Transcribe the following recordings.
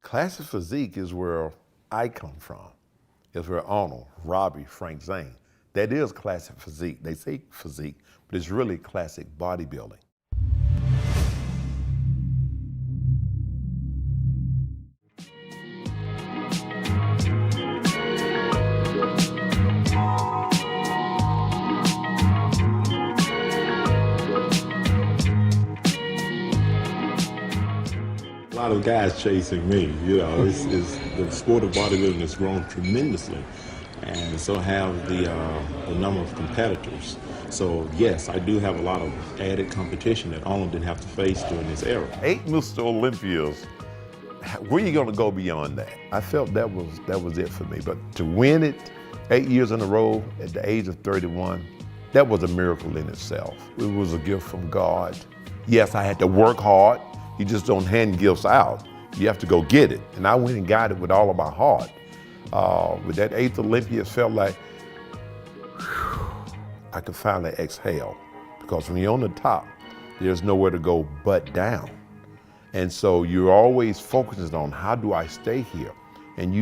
Classic physique is where I come from. It's where Arnold, Robbie, Frank Zane. That is classic physique. They say physique, but it's really classic bodybuilding. A lot of guys chasing me, the sport of bodybuilding has grown tremendously, and so have the number of competitors. So yes, I do have a lot of added competition that Arnold didn't have to face during this era. 8 Mr. Olympias, where are you gonna go beyond that? I felt that was it for me, but to win it 8 years in a row at the age of 31, that was a miracle in itself. It was a gift from God. Yes, I had to work hard. You just don't hand gifts out. You have to go get it. And I went and got it with all of my heart. With that 8th Olympia, it felt like I could finally exhale. Because when you're on the top, there's nowhere to go but down. And so you're always focusing on how do I stay here? And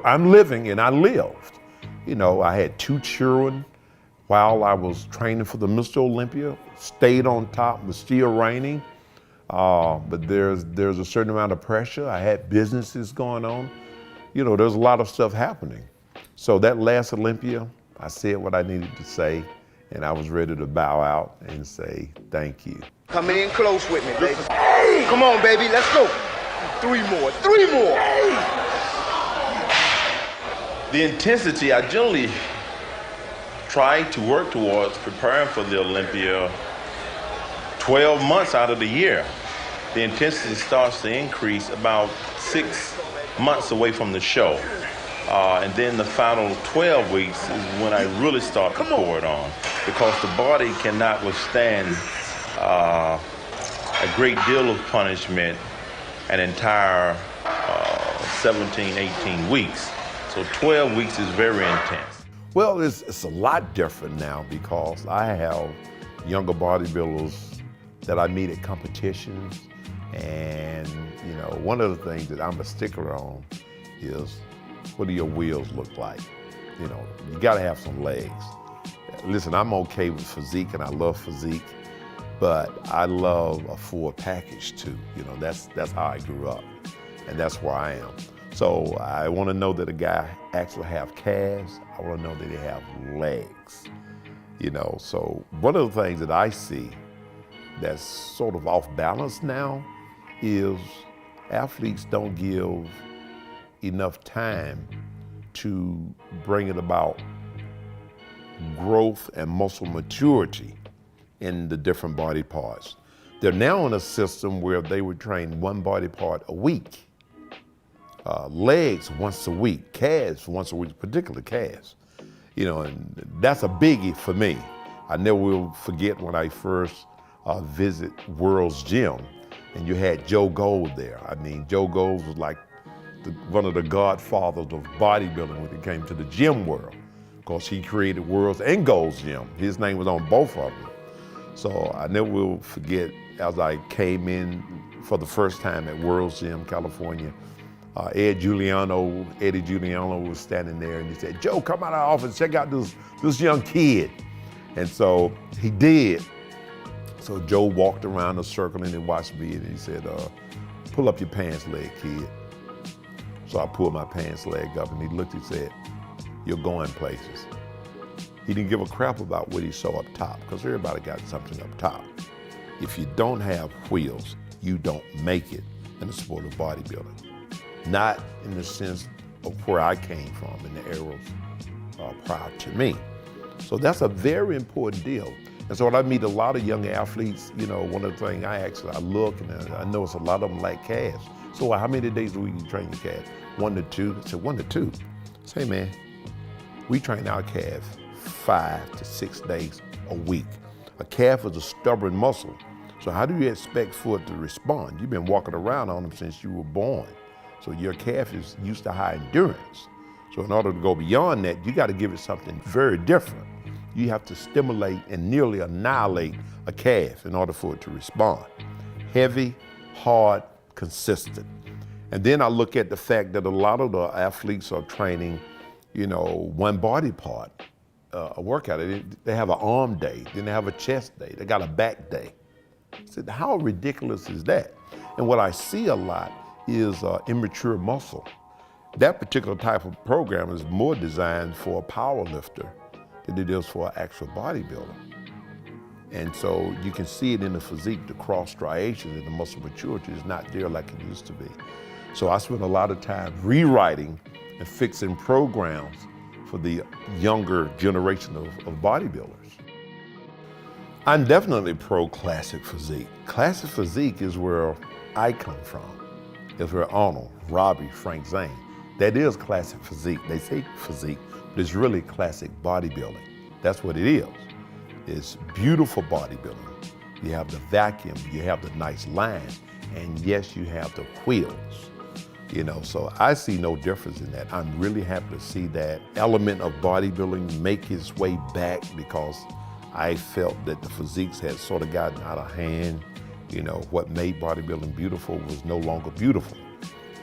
I'm living and I lived. You know, I had 2 children while I was training for the Mr. Olympia, stayed on top, was still reigning. But there's a certain amount of pressure. I had businesses going on. You know, there's a lot of stuff happening. So that last Olympia, I said what I needed to say, and I was ready to bow out and say thank you. Come in close with me, baby. Hey! Come on, baby, let's go. 3 more, 3 more. Hey! The intensity I generally try to work towards preparing for the Olympia 12 months out of the year. The intensity starts to increase about 6 months away from the show. And then the final 12 weeks is when I really start to pour it on, because the body cannot withstand a great deal of punishment an entire 17, 18 weeks. So 12 weeks is very intense. Well, it's a lot different now because I have younger bodybuilders that I meet at competitions, and you know, one of the things that I'm a stickler on is what do your wheels look like? You know, you gotta have some legs. Listen, I'm okay with physique and I love physique, but I love a full package too. You know, that's how I grew up, and that's where I am. So I wanna know that a guy actually have calves. I wanna know that they have legs. You know, so one of the things that I see that's sort of off balance now is athletes don't give enough time to bring it about growth and muscle maturity in the different body parts. They're now in a system where they would train one body part a week. Legs once a week, calves once a week, particularly calves. You know, and that's a biggie for me. I never will forget when I first visit World's Gym, and you had Joe Gold there. I mean, Joe Gold was like one of the godfathers of bodybuilding when it came to the gym world, because he created World's and Gold's Gym. His name was on both of them. So I never will forget, as I came in for the first time at World's Gym, California, Eddie Giuliano was standing there, and he said, "Joe, come out of the office, check out this young kid." And so he did. So Joe walked around the circle and he watched me, and he said, "Pull up your pants leg, kid." So I pulled my pants leg up, and he looked and said, "You're going places." He didn't give a crap about what he saw up top, because everybody got something up top. If you don't have wheels, you don't make it in the sport of bodybuilding. Not in the sense of where I came from in the eras prior to me. So that's a very important deal. And so when I meet a lot of young athletes, you know, one of the things I look, and I notice a lot of them like calves. So how many days a week you train your calves? 1 to 2? I said 1 to 2. I say, man, we train our calf 5 to 6 days a week. A calf is a stubborn muscle. So how do you expect for it to respond? You've been walking around on them since you were born. So your calf is used to high endurance. So in order to go beyond that, you got to give it something very different. You have to stimulate and nearly annihilate a calf in order for it to respond. Heavy, hard, consistent. And then I look at the fact that a lot of the athletes are training, one body part, a workout. They have an arm day, then they have a chest day, they got a back day. I said, how ridiculous is that? And what I see a lot is immature muscle. That particular type of program is more designed for a power lifter than it is for an actual bodybuilder. And so you can see it in the physique, the cross striations and the muscle maturity is not there like it used to be. So I spend a lot of time rewriting and fixing programs for the younger generation of bodybuilders. I'm definitely pro classic physique. Classic physique is where I come from. It's where Arnold, Robbie, Frank Zane. That is classic physique. They say physique, but it's really classic bodybuilding. That's what it is. It's beautiful bodybuilding. You have the vacuum, you have the nice line, and yes, you have the wheels. So I see no difference in that. I'm really happy to see that element of bodybuilding make its way back, because I felt that the physiques had sort of gotten out of hand. What made bodybuilding beautiful was no longer beautiful.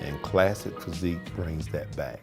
And classic physique brings that back.